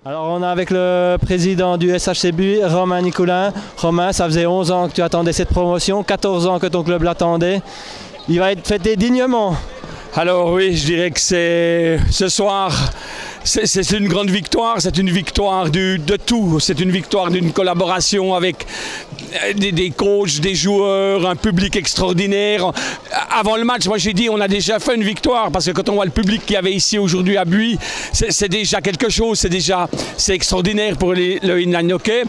Alors on est avec le président du SHCB, Romain Nicoulin. Romain, ça faisait 11 ans que tu attendais cette promotion, 14 ans que ton club l'attendait. Il va être fêté dignement. Alors oui, je dirais que c'est ce soir, c'est une grande victoire, c'est une victoire de tout, c'est une victoire d'une collaboration avec des coachs, des joueurs, un public extraordinaire. Avant le match, moi j'ai dit on a déjà fait une victoire parce que quand on voit le public qu'il y avait ici aujourd'hui à Buis, c'est déjà quelque chose, c'est extraordinaire pour le inline hockey.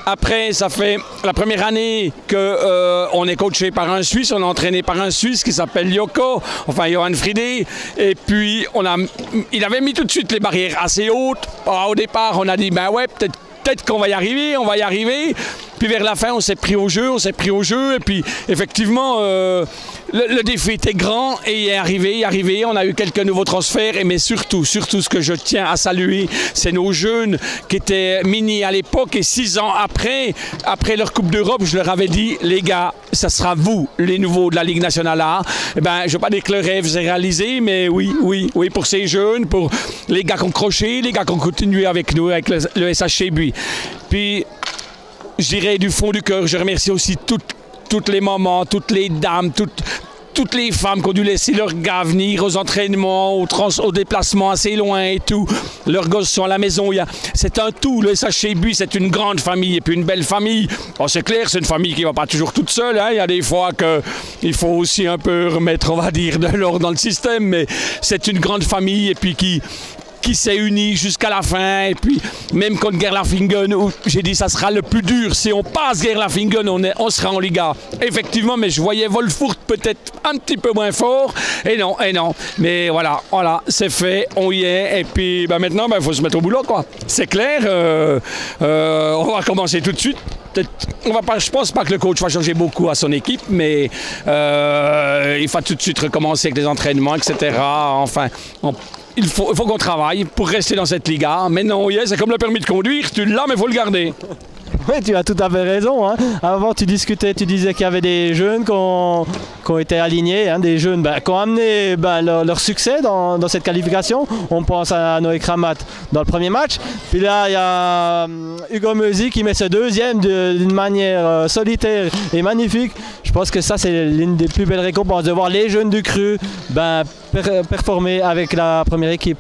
Après, ça fait la première année qu'on est coaché par un Suisse, on est entraîné par un Suisse qui s'appelle Yoko, enfin Johan Friedé, et puis il avait mis tout de suite les barrières assez hautes. Au départ, on a dit ben ouais, peut-être qu'on va y arriver, Puis vers la fin, on s'est pris au jeu, et puis effectivement, le défi était grand et il est arrivé. On a eu quelques nouveaux transferts, mais surtout ce que je tiens à saluer, c'est nos jeunes qui étaient mini à l'époque et 6 ans après leur Coupe d'Europe, je leur avais dit, les gars, ça sera vous, les nouveaux de la Ligue nationale A. Eh ben, je ne veux pas dire que le rêve s'est réalisé, mais oui, pour ces jeunes, pour les gars qui ont croché, les gars qui ont continué avec nous, avec le SHCB. Puis, je dirais du fond du cœur, je remercie aussi toutes les mamans, toutes les dames, toutes les femmes qui ont dû laisser leurs gars venir aux entraînements, aux déplacements assez loin et tout. Leurs gosses sont à la maison. C'est un tout. Le SHCB, c'est une grande famille et puis une belle famille. Oh, c'est clair, c'est une famille qui ne va pas toujours toute seule. Hein. Il y a des fois qu'il faut aussi un peu remettre, on va dire, de l'ordre dans le système. Mais c'est une grande famille et puis qui s'est unie jusqu'à la fin, et puis même contre Gerlafingen, où j'ai dit ça sera le plus dur, si on passe Gerlafingen, on sera en Liga. Effectivement, mais je voyais Wolfurt peut-être un petit peu moins fort, et non, mais voilà, c'est fait, on y est, et puis maintenant, faut se mettre au boulot, quoi. C'est clair, on va commencer tout de suite. Je pense pas que le coach va changer beaucoup à son équipe, mais il faut tout de suite recommencer avec les entraînements, etc. Enfin, il faut qu'on travaille pour rester dans cette Liga. Mais non, c'est comme le permis de conduire, tu l'as, mais il faut le garder. Oui, tu as tout à fait raison. Hein. Avant, tu disais qu'il y avait des jeunes qui ont été alignés, hein, des jeunes qui ont amené leur succès dans cette qualification. On pense à Noé Kramat dans le premier match. Puis là, il y a Hugo Meusi qui met ce deuxième d'une manière solitaire et magnifique. Je pense que ça, c'est l'une des plus belles récompenses, de voir les jeunes du cru performer avec la première équipe.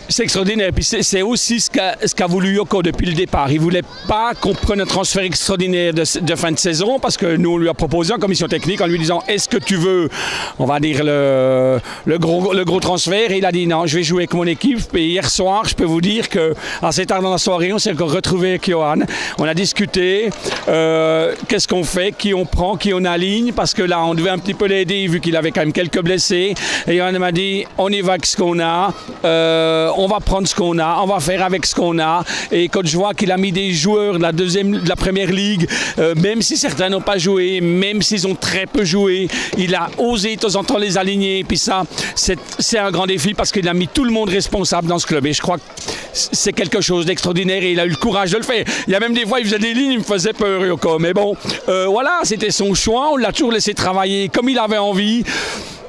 C'est extraordinaire. Puis c'est aussi ce qu'a voulu Yoko depuis le départ. Il ne voulait pas qu'on prenne un transfert extraordinaire de fin de saison parce que nous, on lui a proposé en commission technique en lui disant est-ce que tu veux, on va dire, le gros transfert. Et il a dit non, je vais jouer avec mon équipe. Et hier soir, je peux vous dire qu'assez tard dans la soirée, on s'est encore retrouvé avec Johan. On a discuté qu'est-ce qu'on fait, qui on prend, qui on aligne, parce que là, on devait un petit peu l'aider vu qu'il avait quand même quelques blessés. Et Johan m'a dit on y va avec ce qu'on a. On va prendre ce qu'on a, on va faire avec ce qu'on a. Et quand je vois qu'il a mis des joueurs de la première ligue, même si certains n'ont pas joué, même s'ils ont très peu joué, il a osé de temps en temps les aligner. Puis ça, c'est un grand défi parce qu'il a mis tout le monde responsable dans ce club. Et je crois que c'est quelque chose d'extraordinaire et il a eu le courage de le faire. Il y a même des fois, il faisait des lignes, il me faisait peur, Yoko. Mais bon, voilà, c'était son choix. On l'a toujours laissé travailler comme il avait envie.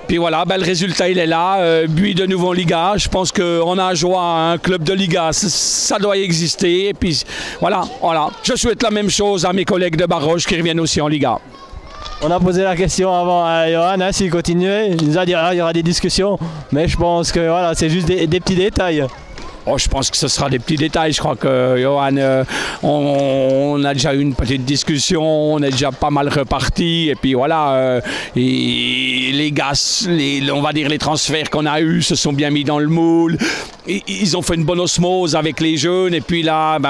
Puis voilà, le résultat, il est là. Buis de nouveau en Liga. Je pense qu'on a joie à un club de Liga. Ça doit exister. Et puis voilà. Je souhaite la même chose à mes collègues de Barroche qui reviennent aussi en Liga. On a posé la question avant à Johan, s'il continuait. Il nous a dit qu'il y aura des discussions. Mais je pense que voilà, c'est juste des petits détails. Oh, je pense que ce sera des petits détails. Je crois que Johan, on a déjà eu une petite discussion, on est déjà pas mal reparti. Et puis voilà, les gars, on va dire les transferts qu'on a eus se sont bien mis dans le moule. Ils ont fait une bonne osmose avec les jeunes. Et puis là,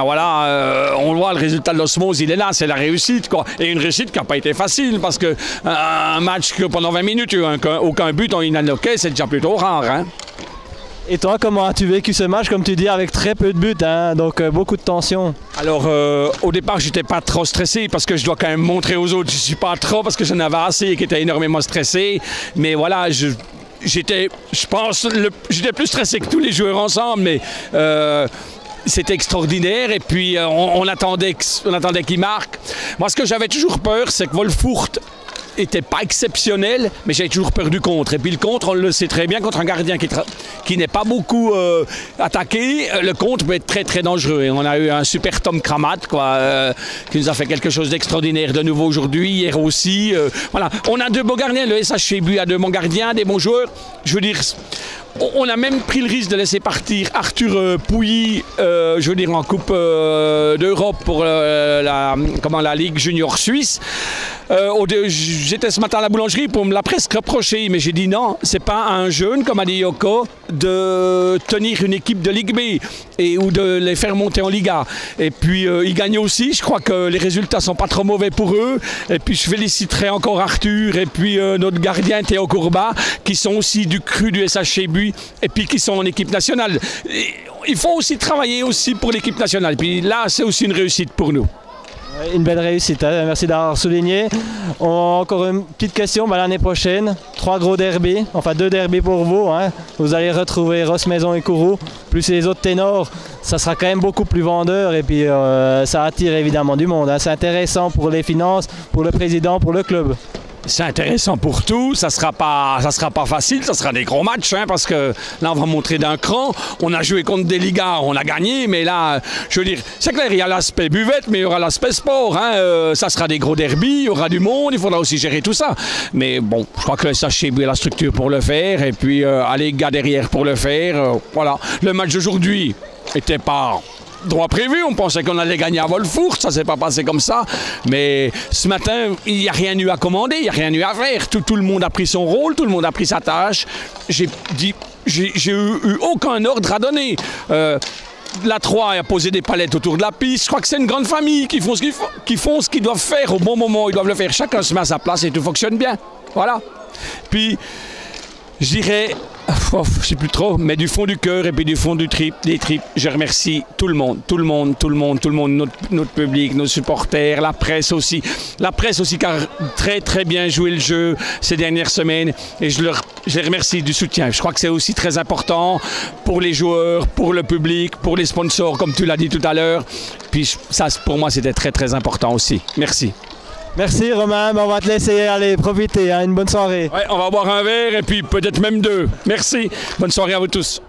on voit le résultat de l'osmose, il est là, c'est la réussite, quoi. Et une réussite qui n'a pas été facile parce qu'un match que pendant 20 minutes, il n'y a eu aucun but en inline hockey, c'est déjà plutôt rare. Hein. Et toi, comment as-tu vécu ce match, comme tu dis, avec très peu de buts, hein, donc beaucoup de tension? Alors, au départ, je n'étais pas trop stressé parce que je dois quand même montrer aux autres. Je ne suis pas trop parce que j'en avais assez qui étaient énormément stressés. Mais voilà, j'étais plus stressé que tous les joueurs ensemble, mais c'était extraordinaire. Et puis, on attendait qu'il marque. Moi, ce que j'avais toujours peur, c'est que Wolfurt n'était pas exceptionnel, mais j'ai toujours peur du contre. Et puis le contre, on le sait très bien, contre un gardien qui n'est pas beaucoup attaqué, le contre peut être très très dangereux. Et on a eu un super Tom Kramat, qui nous a fait quelque chose d'extraordinaire de nouveau aujourd'hui, hier aussi. Voilà, on a deux beaux gardiens, le SHCB a deux bons gardiens, des bons joueurs. Je veux dire, on a même pris le risque de laisser partir Arthur Pouilly, je veux dire en Coupe d'Europe pour la Ligue Junior Suisse. J'étais ce matin à la boulangerie pour me la presque reprocher, mais j'ai dit non, c'est pas un jeune, comme a dit Yoko, de tenir une équipe de Ligue B ou de les faire monter en Liga. Et puis ils gagnent aussi, je crois que les résultats sont pas trop mauvais pour eux. Et puis je féliciterai encore Arthur et puis notre gardien Théo Courbat, qui sont aussi du cru du SHCB et puis qui sont en équipe nationale. Il faut aussi travailler aussi pour l'équipe nationale. Puis là, c'est aussi une réussite pour nous. Une belle réussite, hein. Merci d'avoir souligné. Encore une petite question, l'année prochaine, 3 gros derbys, enfin 2 derbys pour vous. Hein. Vous allez retrouver Ross Maison et Kourou, plus les autres ténors. Ça sera quand même beaucoup plus vendeur et puis ça attire évidemment du monde. Hein. C'est intéressant pour les finances, pour le président, pour le club. C'est intéressant pour tout, ça sera pas facile, ça sera des gros matchs, hein, parce que là on va montrer d'un cran. On a joué contre des Ligas, on a gagné, mais là, je veux dire, c'est clair, il y a l'aspect buvette, mais il y aura l'aspect sport. Hein, ça sera des gros derbies, il y aura du monde, il faudra aussi gérer tout ça. Mais bon, je crois que le SHCB a la structure pour le faire, et puis les gars derrière pour le faire. Voilà, le match d'aujourd'hui n'était pas droit prévu, on pensait qu'on allait gagner à Wolfurt, ça s'est pas passé comme ça, mais ce matin, il n'y a rien eu à commander, il n'y a rien eu à faire, tout le monde a pris son rôle, tout le monde a pris sa tâche, j'ai eu aucun ordre à donner. La 3 a posé des palettes autour de la piste, je crois que c'est une grande famille qui font ce qu'ils doivent faire au bon moment, ils doivent le faire, chacun se met à sa place et tout fonctionne bien, voilà. Puis, je dirais, je sais plus trop, mais du fond du cœur et puis du fond des tripes, je remercie tout le monde, notre public, nos supporters, la presse aussi qui a très très bien joué le jeu ces dernières semaines et je les remercie du soutien. Je crois que c'est aussi très important pour les joueurs, pour le public, pour les sponsors, comme tu l'as dit tout à l'heure. Puis ça, pour moi, c'était très très important aussi. Merci. Merci Romain, on va te laisser aller profiter, hein. Une bonne soirée. Ouais, on va boire un verre et puis peut-être même 2. Merci, bonne soirée à vous tous.